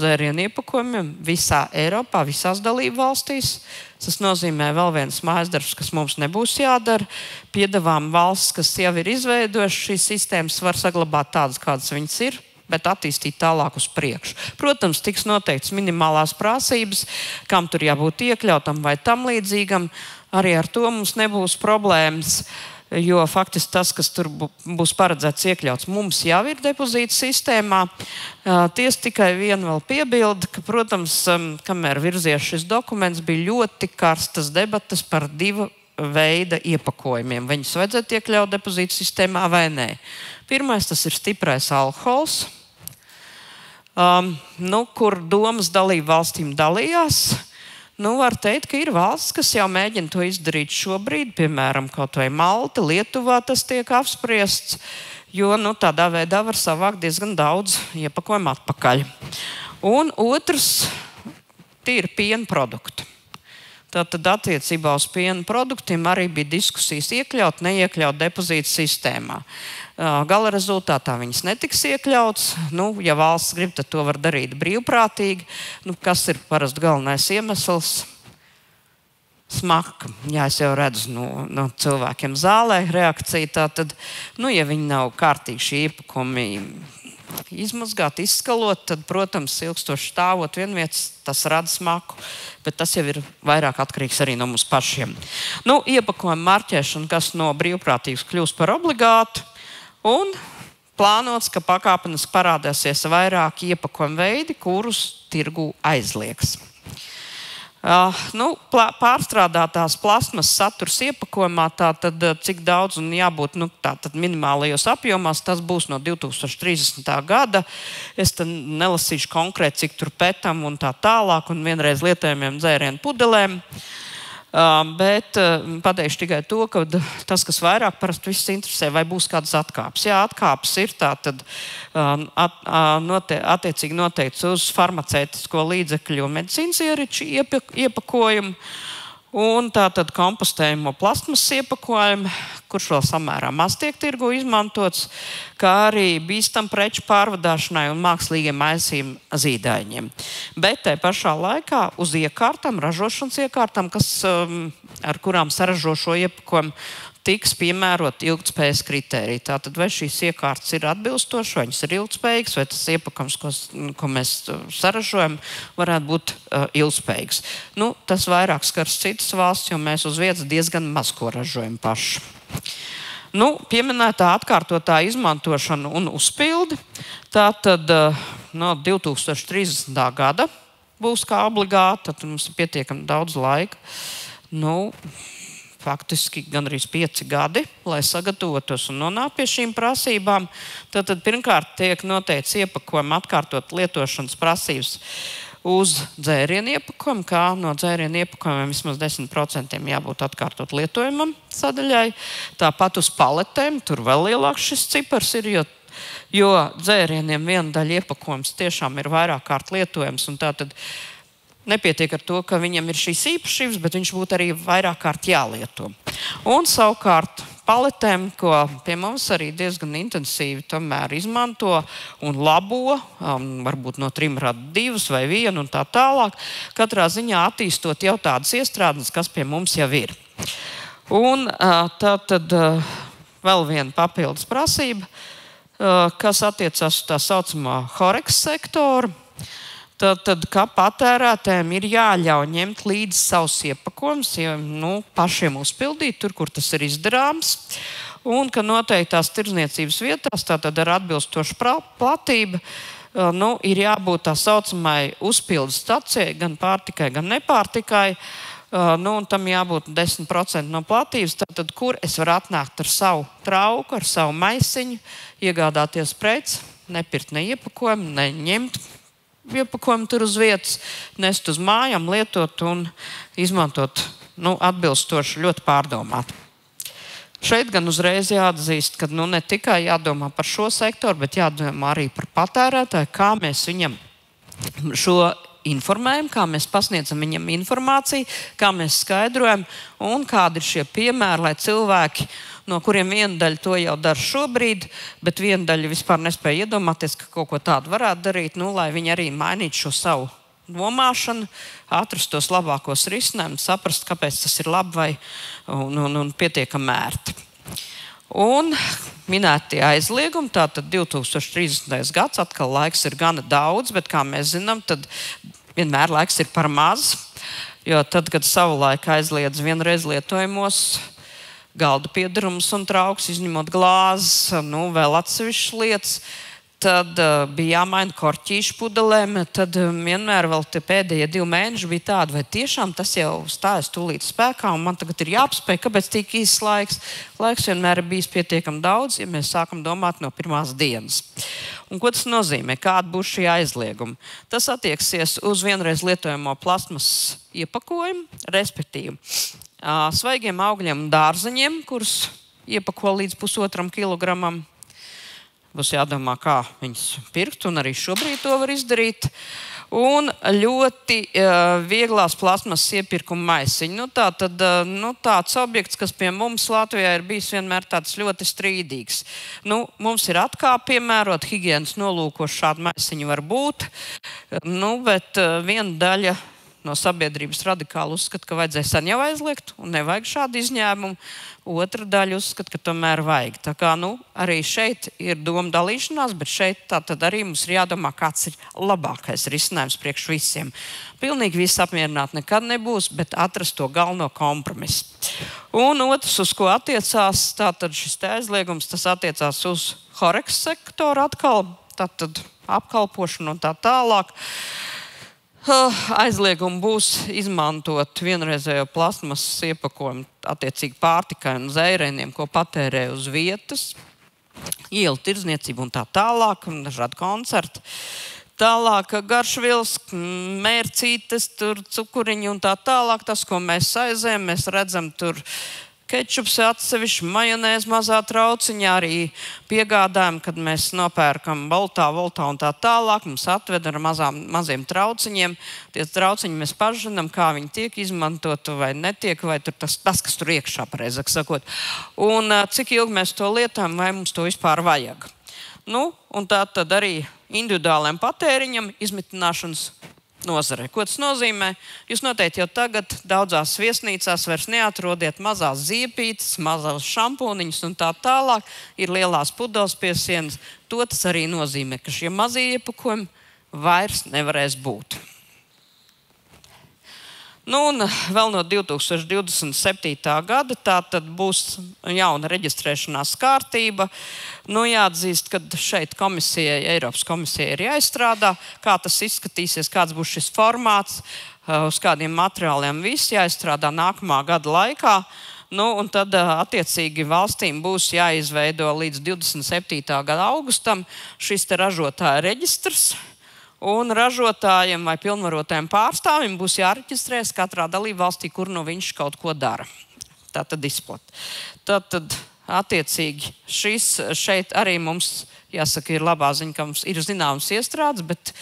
dzērienu iepakojumiem visā Eiropā, visās dalību valstīs. Tas nozīmē vēl viens mājasdarbs, kas mums nebūs jādara. Piedāvām valsts, kas jau ir izveidojušas šīs sistēmas, var saglabāt tādas, kādas viņas ir, bet attīstīt tālāk uz priekšu. Protams, tiks noteikts minimālās prasības, kam tur jābūt iekļautam vai tam līdzīgam. Arī ar to mums nebūs problēmas. Jo faktiski tas, kas tur būs paredzēts iekļauts, mums jau ir depozīta sistēmā. Tiesa tikai vienu vēl piebilda, ka, protams, kamēr virzies šis dokuments, bija ļoti karstas debatas par divu veida iepakojumiem. Viņus vajadzētu iekļaut depozīta sistēmā vai nē. Pirmais, tas ir stiprais alkohols, kur domas dalību valstīm dalījās. Var teikt, ka ir valsts, kas jau mēģina to izdarīt šobrīd, piemēram, kaut vai Malta, Lietuvā tas tiek apspriests, jo tādā veidā var savākt diezgan daudz iepakojumu atpakaļ. Un otrs ir piena produkti. Tātad attiecībā uz piena produktiem arī bija diskusijas iekļaut, neiekļaut depozītu sistēmā. Gala rezultātā viņas netiks iekļauts. Ja valsts grib, tad to var darīt brīvprātīgi. Kas ir parasti galvenais iemesls? Smaka. Jā, es jau redzu no cilvēkiem zālē reakciju. Tātad, ja viņi nav kārtīgi šie iepakojumi izmazgāt, izskalot, tad, protams, ilgstoši stāvot vienvietas, tas rada smaku, bet tas jau ir vairāk atkarīgs arī no mums pašiem. Iepakojuma marķēšana, kas no brīvprātīgas kļūst par obligātu, un plānots, ka pakāpeniski parādīsies vairāk iepakojumu veidi, kurus tirgu aizliegs. Pārstrādātās plasmas saturs iepakojumā, tātad cik daudz un jābūt tātad minimālajos apjomos, tas būs no 2030. gada. Es nelasīšu konkrēti, cik tur petam un tā tālāk, un vienreiz lietojamiem dzērienu pudelēm. Bet pateikšu tikai to, ka tas, kas vairāk parasti viss interesē, vai būs kādas atkāpes. Jā, atkāpes ir tātad attiecīgi noteikts uz farmaceitisko līdzekļu un medicīnas ierīču iepakojumu. Un tātad kompostējumu plasmas iepakojumu, kurš vēl samērā maz tiek tirgu izmantots, kā arī bīstam preču pārvadāšanai un mākslīgiem maisījuma zīdaiņiem. Bet tai pašā laikā uz iekārtām, ražošanas iekārtām, ar kurām saražo šo iepakojumu, tiks piemērot ilgtspējas kritēriji. Tātad vai šīs iekārtas ir atbilstošas, vai viņas ir ilgtspējīgas, vai tas iepakojums, ko mēs saražojam, varētu būt ilgtspējīgs. Tas vairāk skars citas valsts, jo mēs uz vietas diezgan maz ko ražojam paši. Pieminētā atkārtotā izmantošana un uzpildi. Tātad no 2030. gada būs kā obligāta, tad mums ir pietiekami daudz laika. Faktiski gandrīz 5 gadi, lai sagatavotos un nonāktu pie šīm prasībām. Tad pirmkārt tiek noteikts iepakojuma atkārtot lietošanas prasības uz dzērienu iepakojumu, kā no dzērienu iepakojumiem vismaz 10% jābūt atkārtot lietojumam sadaļai. Tāpat uz paletēm, tur vēl lielāks šis cipars ir, jo dzērieniem viena daļa iepakojums tiešām ir vairāk kārt lietojams, un tātad nepietiek ar to, ka viņam ir šīs īpašības, bet viņš būtu arī vairāk kārt jālieto. Un savukārt paletēm, ko pie mums arī diezgan intensīvi tomēr izmanto un labo, varbūt no 3 rada 2 vai 1 un tā tālāk, katrā ziņā attīstot jau tādas iestrādes, kas pie mums jau ir. Un tātad vēl viena papildus prasība, kas attiecas uz tā saucamā Horex sektoru. Tad, kā patērētājiem ir jāļauj ņemt līdzi savus iepakojumus, pašiem uzpildīt tur, kur tas ir izdarāms. Un ka noteiktās tirdzniecības vietās, tātad ar atbilstošu platību, ir jābūt tā saucamai uzpildes stacijai, gan pārtikai, gan nepārtikai. Un tam jābūt 10% no platības, tātad, kur es varu atnākt ar savu trauku, ar savu maisiņu, iegādāties preci, nepirkt ne iepakojumu, ne ņemt iepakojumu tur uz vietas, nest uz mājām, lietot un izmantot atbilstoši, ļoti pārdomāt. Šeit gan uzreiz jāatzīst, ka ne tikai jādomā par šo sektoru, bet jādomā arī par patērētāju, kā mēs viņam šo informējam, kā mēs pasniedzam viņam informāciju, kā mēs skaidrojam un kādi ir šie piemēri, lai cilvēki, no kuriem viena daļa to jau dara šobrīd, bet viena daļa vispār nespēja iedomāties, ka kaut ko tādu varētu darīt, lai viņi arī mainītu šo savu domāšanu, atrast tos labākos risinājumus, saprast, kāpēc tas ir labi un pietiekami ērti. Un minētie aizliegumi, tātad 2030. gads, atkal laiks ir gana daudz, bet kā mēs zinām, tad vienmēr laiks ir par maz, jo tad, kad savulaik aizliedz vienreiz lietojamos galda piedarumus un traukus, izņemot glāzes, vēl atsevišķas lietas, tad bija jāmaina korķīšu pudelēm, tad vienmēr vēl tie pēdējie 2 mēneši bija tādi, vai tiešām tas jau stājas tūlīt spēkā, un man tagad ir jāapspēj, kāpēc tik īsts laiks. Laiks vienmēr ir bijis pietiekami daudz, ja mēs sākam domāt no pirmās dienas. Un ko tas nozīmē? Kāda būs šī aizlieguma? Tas attieksies uz vienreiz lietojamo plasmas iepakojumu, respektīvi svaigiem augļiem un dārzeņiem, kurus iepako līdz 1,5 kilogramam. Būs jādomā, kā viņus pirkt, un arī šobrīd to var izdarīt. Un ļoti vieglās plasmasas iepirkuma maisiņi. Tāds objekts, kas pie mums Latvijā ir bijis vienmēr tāds ļoti strīdīgs. Mums ir atkāpe piemērot, higienas nolūkos šādi maisiņi var būt, bet viena daļa no sabiedrības radikāli uzskata, ka vajadzēja sen jau aizliegt un nevajag šādu izņēmumu. Otra daļa uzskata, ka tomēr vajag. Tā kā arī šeit ir doma dalīšanās, bet šeit tātad arī mums ir jādomā, kāds ir labākais risinājums priekš visiem. Pilnīgi viss apmierināt nekad nebūs, bet atrast to galveno kompromisu. Un otrs, uz ko attiecās tātad šis aizliegums, tas attiecās uz Horeks sektoru atkal, tātad apkalpošanu un tā tālāk. Aizliegumi būs izmantot vienreizējo plasmasas iepakojumu attiecīgi pārtikai un zērieniem, ko patērē uz vietas, ielu tirdzniecību un tā tālāk, un dažādi koncerti. Tālāk garšvielas, mērcītes, cukuriņi un tā tālāk. Tas, ko mēs aizējam, mēs redzam tur kečups atsevišķi, majonēzi mazā trauciņā, arī piegādājam, kad mēs nopērkam voltā un tā tālāk. Mums atved ar maziem trauciņiem. Tie trauciņi mēs pažinām, kā viņi tiek izmantoti vai netiek, vai tur tas, kas tur iekšā, pareizāk sakot. Un cik ilgi mēs to lietojam, vai mums to vispār vajag. Un tā tad arī individuāliem patēriņam izmitināšanas nozarei. Ko tas nozīmē? Jūs noteikti jau tagad daudzās viesnīcās vairs neatrodiet mazās ziepītes, mazās šampūniņas un tā tālāk. Ir lielās pudeles pie sienas. To tas arī nozīmē, ka šie mazie iepakojumi vairs nevarēs būt. Un vēl no 2027. gada tā tad būs jauna reģistrēšanās kārtība. Jāatzīst, ka šeit Eiropas komisijai ir jāizstrādā, kā tas izskatīsies, kāds būs šis formāts, uz kādiem materiāliem viss jāizstrādā nākamā gada laikā. Un tad attiecīgi valstīm būs jāizveido līdz 27. gada augustam šis ražotāja reģistrs. Un ražotājiem vai pilnvarotājiem pārstāvjiem būs jāreģistrēs katrā dalībvalstī, kur viņš kaut ko dara. Tā tad izplat. Tātad attiecīgi šeit arī mums, jāsaka, ir labā ziņa, ka mums ir zināmas iestrādes, bet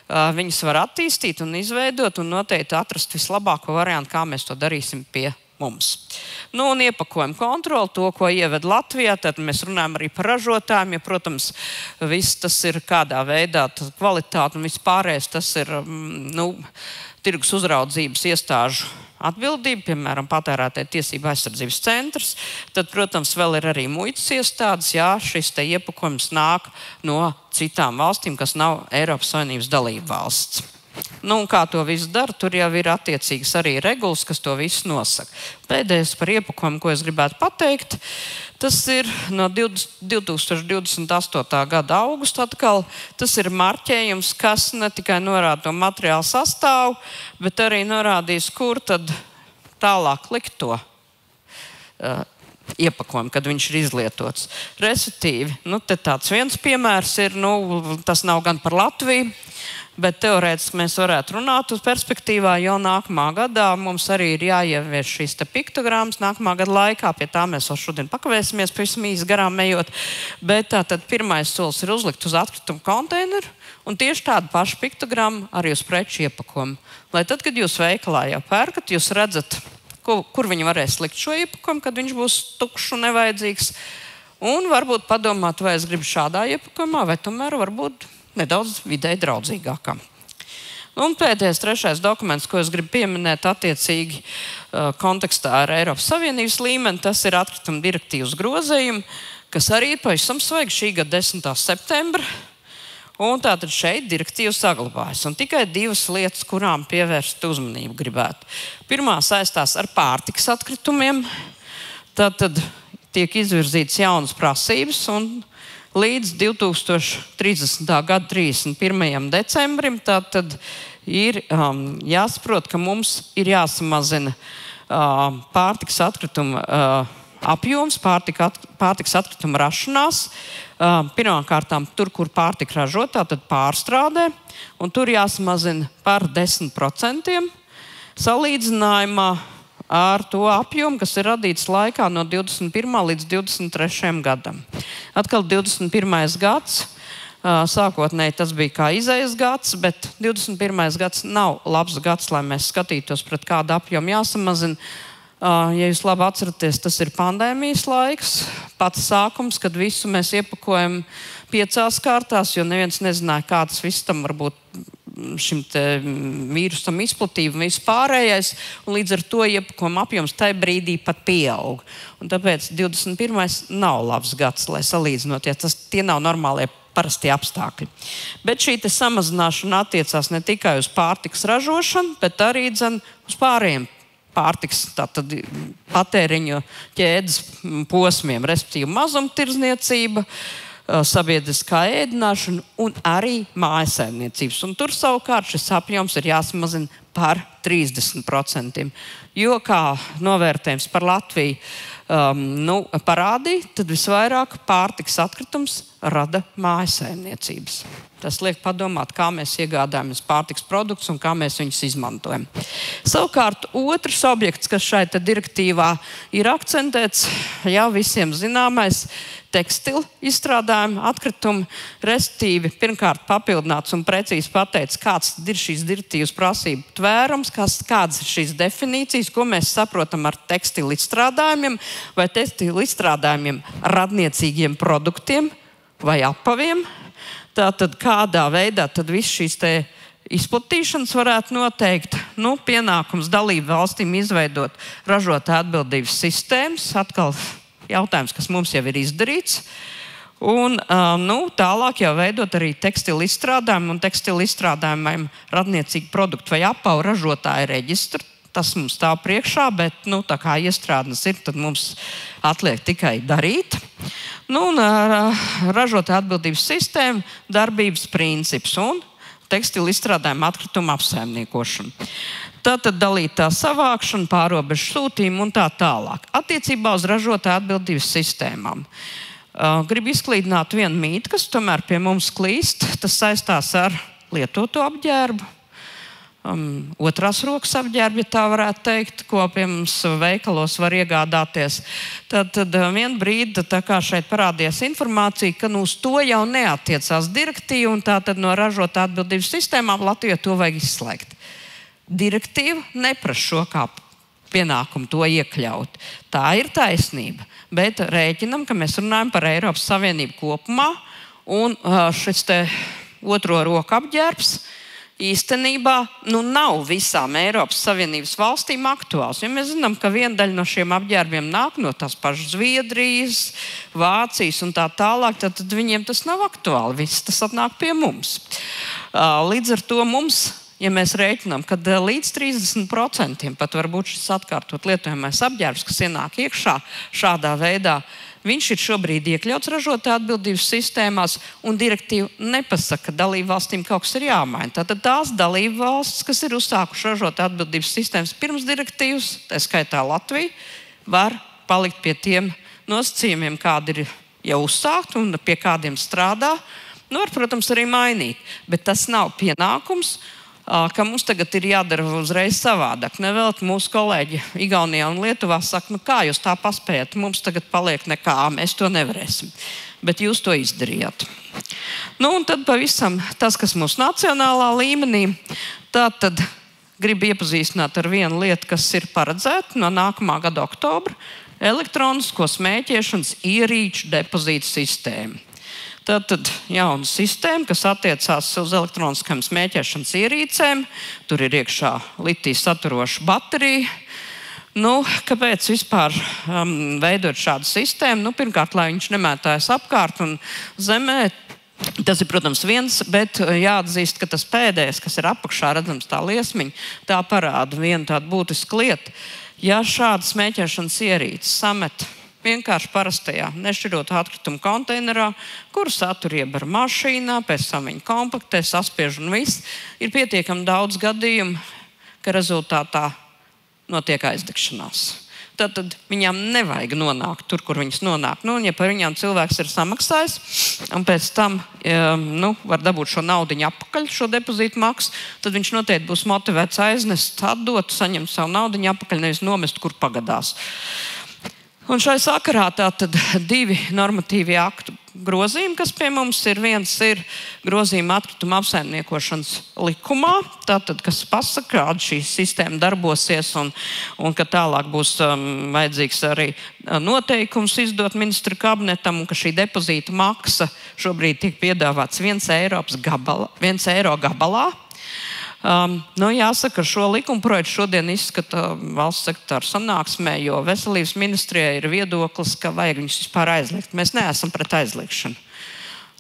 viņas var attīstīt un izveidot un noteikti atrast vislabāko variantu, kā mēs to darīsim pie mums. Un iepakojumu kontroli, to, ko ieved Latvijā, tad mēs runājam arī par ražotājiem, ja, protams, viss tas ir kādā veidā, kvalitāte un viss pārējais, tas ir tirgus uzraudzības iestāžu atbildība, piemēram, patērētāju tiesību aizsardzības centrs. Tad, protams, vēl ir arī muitas iestādes, ja šis iepakojums nāk no citām valstīm, kas nav Eiropas Savienības dalība valsts. Un kā to visu dara, tur jau ir attiecīgas arī regulas, kas to visu nosaka. Pēdējais par iepakojumu, ko es gribētu pateikt, tas ir no 2028. gada augusta atkal. Tas ir marķējums, kas ne tikai norāda to materiālu sastāvu, bet arī norādīs, kur tad tālāk likt to iepakojumu, kad viņš ir izlietots. Respektīvi, te tāds viens piemērs ir, tas nav gan par Latviju, bet teorētiski mēs varētu runāt uz perspektīvā, jo nākamā gadā mums arī ir jāievieš šīs piktogrammas nākamā gada laikā. Pie tā mēs vēl šodien pakavēsimies, pavisam īsi garām ejot. Bet tātad pirmais solis ir uzlikt uz atkritumu konteineru un tieši tādu pašu piktogrammu arī uz preču iepakojumu. Lai tad, kad jūs veikalā jau pērkat, jūs redzat, kur viņi varēs likt šo iepakojumu, kad viņš būs tukšs un nevajadzīgs. Un varbūt padomāt, vai es gribu šādā iepakojumā, vai tomēr varbūt nedaudz vidēji draudzīgākam. Un pēdējais, trešais dokuments, ko es gribu pieminēt attiecīgi kontekstā ar Eiropas Savienības līmeni, tas ir atkrituma direktīvas grozējumi, kas arī ir pavisam svaigi šī gada 10. septembra. Un tātad šeit direktīva saglabājas. Un tikai divas lietas, kurām pievērst uzmanību gribētu. Pirmā saistās ar pārtikas atkritumiem. Tātad tiek izvirzītas jaunas prasības un līdz 2030. gada 31. decembrim tātad ir jāsaprot, ka mums ir jāsamazina pārtikas atkrituma apjoms, pārtikas atkrituma rašanās. Pirmkārt, tur, kur pārtika ražotā, tad pārstrādē, un tur jāsamazina par 10% salīdzinājumā ar to apjomu, kas ir radīts laikā no 21. līdz 23. gadam. Atkal 21. gads, sākotnēji tas bija kā izējas gads, bet 21. gads nav labs gads, lai mēs skatītos, pret kādu apjomu jāsamazina. Ja jūs labi atceraties, tas ir pandēmijas laiks, pats sākums, kad visu mēs iepakojam 5 kārtās, jo neviens nezināja, kā tas viss tam varbūt šim vīrusam izplatība un viss pārējais, un līdz ar to iepakojuma apjoms tajā brīdī pat pieaug. Un tāpēc 21. nav labs gads, lai salīdzinot, ja tie nav normālie parastie apstākļi. Bet šī samazināšana attiecās ne tikai uz pārtikas ražošanu, bet arī uz pārējiem pārtikas patēriņu ķēdes posmiem, respektīvi mazumtirdzniecība, sabiedriskā ēdināšana un arī mājsaimniecības. Un tur savukārt šis apjoms ir jāsamazina par 30%. Jo, kā novērtējums par Latviju parādīja, tad visvairāk pārtikas atkritums rada mājsaimniecības. Tas liek padomāt, kā mēs iegādājamies pārtikas produktus un kā mēs viņus izmantojam. Savukārt, otrs objekts, kas šai direktīvā ir akcentēts, jau visiem zināmais, tekstilu izstrādājumu atkritumi, respektīvi pirmkārt papildināts un precīzi pateicis, kāds ir šīs direktīvas prasību tvērums, kādas ir šīs definīcijas, ko mēs saprotam ar tekstilu izstrādājumiem vai tekstilu izstrādājumiem radniecīgiem produktiem vai apaviem. Tātad kādā veidā tad viss šīs izplatīšanas varētu noteikt, pienākums dalību valstīm izveidot ražotāju atbildības sistēmas, atkal jautājums, kas mums jau ir izdarīts, un tālāk jau veidot arī tekstilu izstrādājumu un tekstilu izstrādājumiem radniecīgu produktu vai apavu ražotāju reģistru. Tas mums stāv priekšā, bet tā kā iestrādnes ir, tad mums atliek tikai darīt. Ražotāju atbildības sistēma, darbības princips un tekstilu izstrādājumu atkritumu apsaimniekošana. Tātad dalītā savākšana, pārobežu sūtījumu un tā tālāk. Attiecībā uz ražotāju atbildības sistēmām. Gribu izklīdināt vienu mītu, kas tomēr pie mums klīst. Tas saistās ar lietoto apģērbu. Otrās rokas apģērbi, ja tā varētu teikt, ko pie mums veikalos var iegādāties. Tad vienu brīdi šeit parādījās informācija, ka uz to jau neatiecās direktīva, un tātad no ražotāju atbildības sistēmām Latvijai to vajag izslēgt. Direktīva neprasa šo kā pienākumu to iekļaut. Tā ir taisnība, bet rēķinam, ka mēs runājam par Eiropas Savienību kopumā, un šis otro roku apģērbs īstenībā nav visām Eiropas Savienības valstīm aktuāls. Ja mēs zinām, ka viena daļa no šiem apģērbiem nāk no tās pašas Zviedrijas, Vācijas un tā tālāk, tad viņiem tas nav aktuāli. Viss tas atnāk pie mums. Līdz ar to mums, ja mēs rēķinām, ka līdz 30% pat var būt šis atkārtot lietojamais apģērbs, kas ienāk iekšā šādā veidā, viņš ir šobrīd iekļauts ražotāju atbildības sistēmās, un direktīva nepasaka, ka dalību valstīm kaut kas ir jāmaina. Tātad tās dalību valstis, kas ir uzsākušas ražotāju atbildības sistēmas pirms direktīvas, tā skaitā Latvija, var palikt pie tiem nosacījumiem, kādi ir jau uzsākti un pie kādiem strādā. Var, protams, arī mainīt, bet tas nav pienākums, ka mums tagad ir jādara uzreiz savādāk. Nevēl mūsu kolēģi Igaunijā un Lietuvā saka, kā jūs tā paspējat, mums tagad paliek nekā, mēs to nevarēsim. Bet jūs to izdarījāt. Un tad pavisam tas, kas mūsu nacionālā līmenī, tad gribu iepazīstināt ar vienu lietu, kas ir paredzēta no nākamā gada oktobra - elektronisko smēķēšanas ierīču depozītu sistēmu. Tātad jauna sistēma, kas attiecās uz elektroniskām smēķēšanas ierīcēm. Tur ir iekšā litiju saturoša baterija. Kāpēc vispār veidot šādu sistēmu? Pirmkārt, lai viņš nemētājas apkārt un zemē. Tas ir, protams, viens, bet jāatzīst, ka tas pēdējais, kas ir apakšā redzams tā liesmiņa, tā parāda vienu tādu būtisku lietu. Ja šāda smēķēšanas ierīce samet vienkārši parastajā nešķirotā atkritumu konteinerā, kuru satur ieber mašīnā, pēc tam viņa kompaktē, saspiež un viss, ir pietiekami daudz gadījumu, ka rezultātā notiek aizdegšanās. tad viņām nevajag nonākt tur, kur viņas nonāk. Nu, un ja par viņām cilvēks ir samaksājis, un pēc tam var dabūt šo naudiņu atpakaļ, šo depozītu maksu, tad viņš noteikti būs motivēts aiznest, atdot, saņemt savu naudiņu atpakaļ, nevis nomest, kur pagadās. Un šai sakarā tātad 2 normatīvi aktu grozījumi, kas pie mums ir. Viens ir grozījuma atkrituma apsaimniekošanas likumā, tātad, kas pasaka, kāda šī sistēma darbosies un ka tālāk būs vajadzīgs arī noteikums izdot ministru kabinetam, un ka šī depozīta maksa šobrīd tiek piedāvāts 1 eiro gabalā. Jāsaka, šo likumprojektu šodien izskata valsts sekretāra sanāksmē, jo veselības ministrijai ir viedoklis, ka vajag viņus vispār aizliegt. Mēs neesam pret aizliegšanu.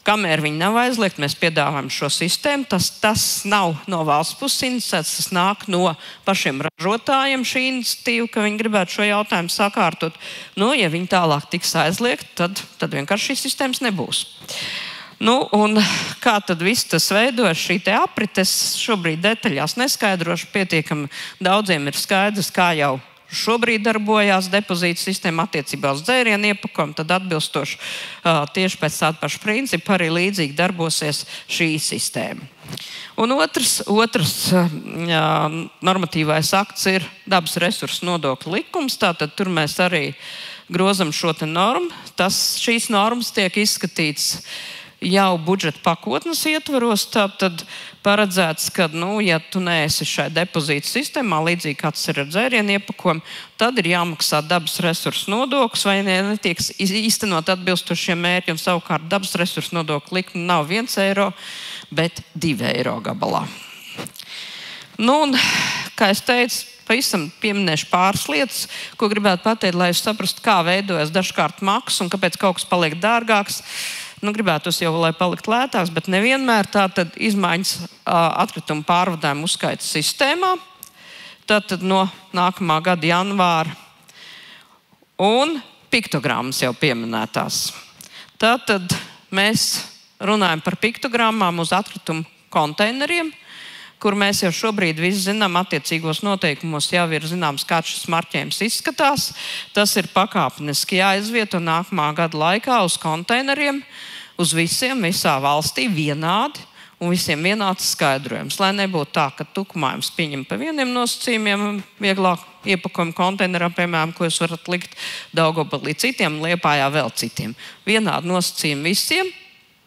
Kamēr viņi nav aizliegti, mēs piedāvājam šo sistēmu. Tas nav no valsts puses iniciēts, tas nāk no pašiem ražotājiem šī iniciatīva, ka viņi gribētu šo jautājumu sakārtot. Ja viņi tālāk tiks aizliegti, tad vienkārši šīs sistēmas nebūs. Un kā tad viss tas veidojas, šī aprite, es šobrīd detaļās neskaidrošu. Pietiekami daudziem ir skaidrs, kā jau šobrīd darbojās depozīta sistēma attiecībā uz dzērienu iepakojumu, tad atbilstoši tieši pēc tāda paša principa arī līdzīgi darbosies šī sistēma. Un otrs normatīvais akts ir dabas resursu nodokļu likums. Tātad tur mēs arī grozam šo te normu. Šīs normas tiek izskatītas jau budžeta pakotnes ietvaros, tad paredzēts, ka, ja tu neesi šai depozīta sistēmā, līdzīgi kā tas ir ar dzērienu iepakojumu, tad ir jāmaksā dabas resursu nodoklis vai netiek īstenot atbilstošiem mērķiem. Savukārt dabas resursu nodokļu likme nav 1 eiro, bet 2 eiro gabalā. Un, kā es teicu, pavisam pieminēšu pāris lietas, ko gribētu pateikt, lai es saprastu, kā veidojas dažkārt maksa un kāpēc kaut kas paliek dārgāks. Gribētos jau, lai paliktu lētāks, bet nevienmēr. Tātad izmaiņas atkritumu pārvadājumu uzskaitas sistēmā. Tātad no nākamā gada janvāra. Un piktogrammas jau pieminētās. Tātad mēs runājam par piktogrammām uz atkritumu konteineriem, kur mēs jau šobrīd visi zinām, attiecīgos noteikumos jau ir zināms, kāds šis marķējums izskatās. Tas ir pakāpeniski jāizvieto nākamā gada laikā uz konteineriem, uz visiem, visā valstī vienādi un visiem vienāds skaidrojums. Lai nebūtu tā, ka tukumājums pieņem pa vieniem nosacījumiem, vieglāk iepakojumu konteinerā, piemēram, ko jūs varat likt Daugavpilī citiem, Liepājā vēl citiem. Vienādi nosacījumi visiem.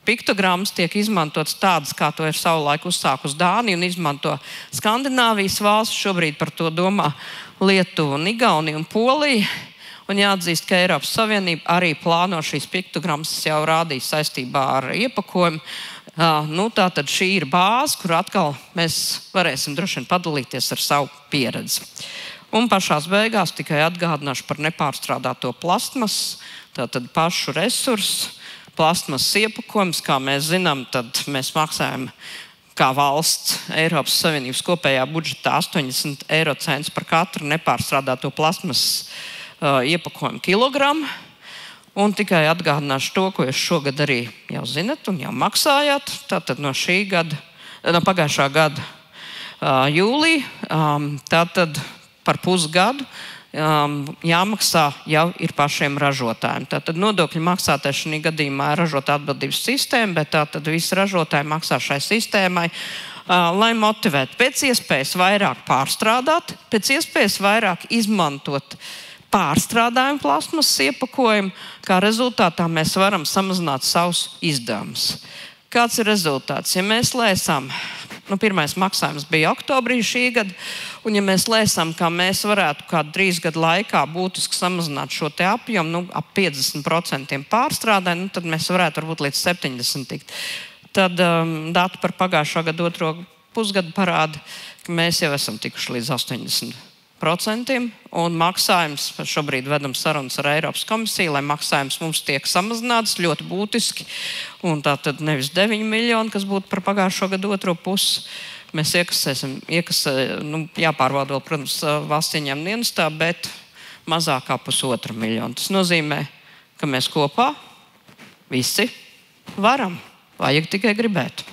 Piktogrammas tiek izmantotas tādas, kā to ir savulaik uzsākusi Dānija un izmanto Skandināvijas valsts. Šobrīd par to domā Lietuva, Igaunija un Polija. Un jāatzīst, ka Eiropas Savienība arī plāno šīs piktogrammas, jau rādīja saistībā ar iepakojumu. Tātad šī ir bāze, kur atkal mēs varēsim droši vien padalīties ar savu pieredzi. Un pašās beigās tikai atgādināšu par nepārstrādāto plastmasu, tātad pašu resursu. Plastmasas iepakojums, kā mēs zinām, tad mēs maksājam kā valsts Eiropas Savienības kopējā budžetā 80 eiro centus par katru nepārstrādāto plastmasas iepakojumu kilogramu. Un tikai atgādināšu to, ko jūs šogad arī jau zinat un jau maksājāt. Tātad no pagājušā gada jūlija, tātad par pusgadu jāmaksā jau ir pašiem ražotājiem. Tātad nodokļu maksātāji šajā gadījumā ir ražotāja atbildības sistēma, bet tātad visi ražotāji maksā šai sistēmai, lai motivētu pēc iespējas vairāk pārstrādāt, pēc iespējas vairāk izmantot pārstrādājumu plasmasas iepakojumu. Kā rezultātā mēs varam samazināt savus izdevumus. Kāds ir rezultāts? Ja mēs lēsām, pirmais maksājums bija oktobrī šī gada, un ja mēs lēsām, ka mēs varētu kādu 3 gadu laikā būtiski samazināt šo te apjomu, ap 50% pārstrādājumu, tad mēs varētu varbūt līdz 70% tikt. Tad dati par pagājušā gada otro pusgadu parāda, ka mēs jau esam tikuši līdz 80%. Un maksājums, šobrīd vedam sarunas ar Eiropas komisiju, lai maksājums mums tiek samazināts ļoti būtiski. Un tā tad nevis 9 miljoni, kas būtu par pagājušo gadu otro pusi, mēs iekasēsim, jāpārvalda vēl, protams, valsts ieņēmuma dienestā, bet mazāk kā 1,5 miljonu. Tas nozīmē, ka mēs kopā visi varam, vajag tikai gribēt.